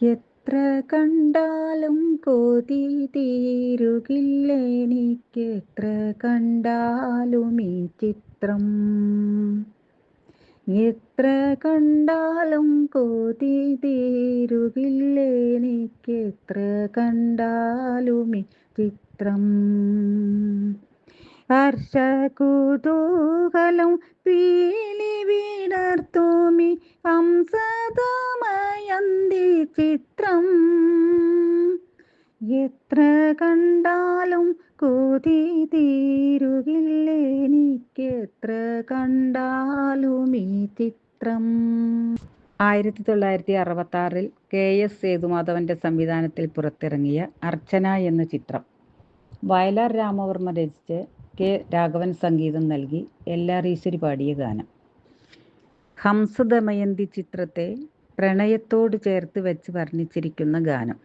എത്ര കണ്ടാലും കൊതി തീരുകില്ലെനിക്കെത്ര കണ്ടാലും ഈ ചിത്രം. എത്ര കണ്ടാലും കൊതി തീരുകില്ലെനിക്കെത്ര കണ്ടാലും ഈ ചിത്രം. ഹർഷകുതൂഹലം പീലി വിടർത്തുമി ഹംസതമയന്തി ചിത്രം. എത്ര കണ്ടാലും കൊതി തീരുകില്ലെനിക്കെത്ര കണ്ടാലും ഈ ചിത്രം. 1966 KS സേതുമാധവന്റെ സംവിധാനത്തിൽ പുറത്തിറങ്ങിയ അർച്ചന എന്ന ചിത്രം. വയലാർ രാമവർമ്മ രചിച്ച് K. രാഘവൻ സംഗീതം നൽകി LR ഈശ്വരി പാടിയ ഗാനം. ഹംസദമയന്തി ചിത്രത്തെ പ്രണയത്തോട് ചേർത്ത് വെച്ച് വർണ്ണിച്ചിരിക്കുന്ന ഗാനം.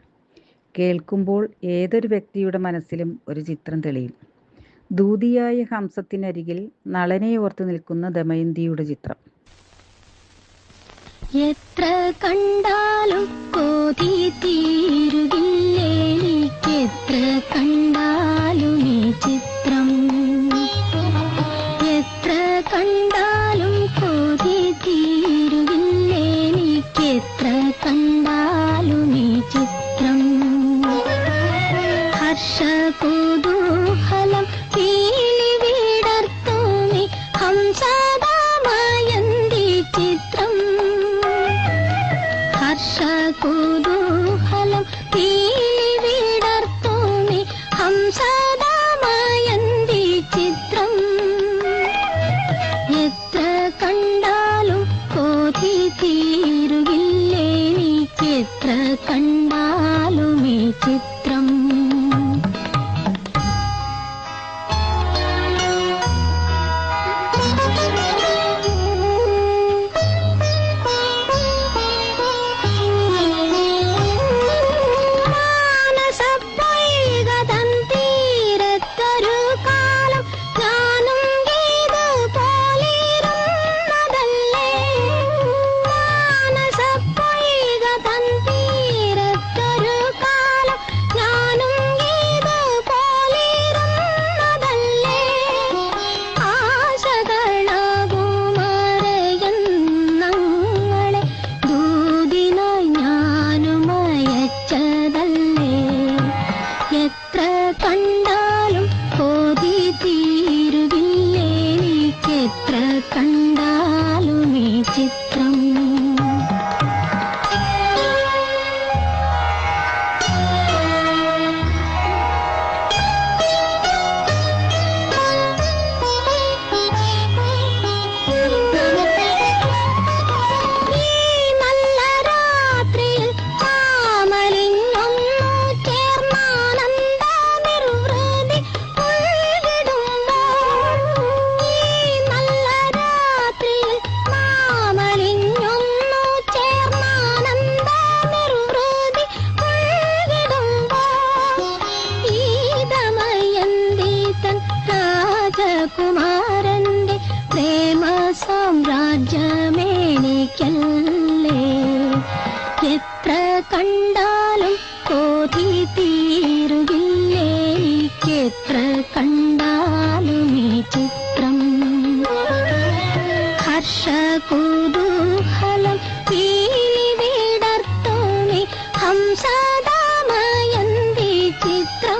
കേൾക്കുമ്പോൾ ഏതൊരു വ്യക്തിയുടെ മനസ്സിലും ഒരു ചിത്രം തെളിയും. ദൂതിയായ ഹംസത്തിനരികിൽ നളനെ ഓർത്തു നിൽക്കുന്ന ദമയന്തിയുടെ ചിത്രം. എത്ര കണ്ടാലും കൊതി തീരുകില്ലെനിക്കെത്ര കണ്ടാലും ഈ ചിത്രം. എത്ര കണ്ടാലും കൊതി തീരുകില്ലെനിക്കെത്ര കണ്ടാലും ഈ ചിത്രം. ഹർഷകുതൂഹലം പീലി വിടർത്തുമി ഹംസതമയന്തി ചിത്രം. ഹർഷകുതൂഹലം പീലി വിടർത്തുമി ഹംസതമയന്തി ചിത്രം. എത്ര കണ്ടാലും കൊതി തീരുകില്ലെനിക്കെത്ര കണ്ടാലും ഈ ചിത്രം. കണ്ടാലും കൊതി തീരുകില്ലെനിക്കെത്ര കണ്ടാലും ഈ ചിത്രം. കുമാരന്റെ പ്രേമ സാമ്രാജ്യമെനിക്കല്ലേ. എത്ര കണ്ടാലും കൊതി തീരുകില്ലെനിക്കെത്ര കണ്ടാലും ഈ ചിത്രം. ഹർഷകുതൂഹലം പീലി വിടർത്തുമി ഹംസതമയന്തി ചിത്രം.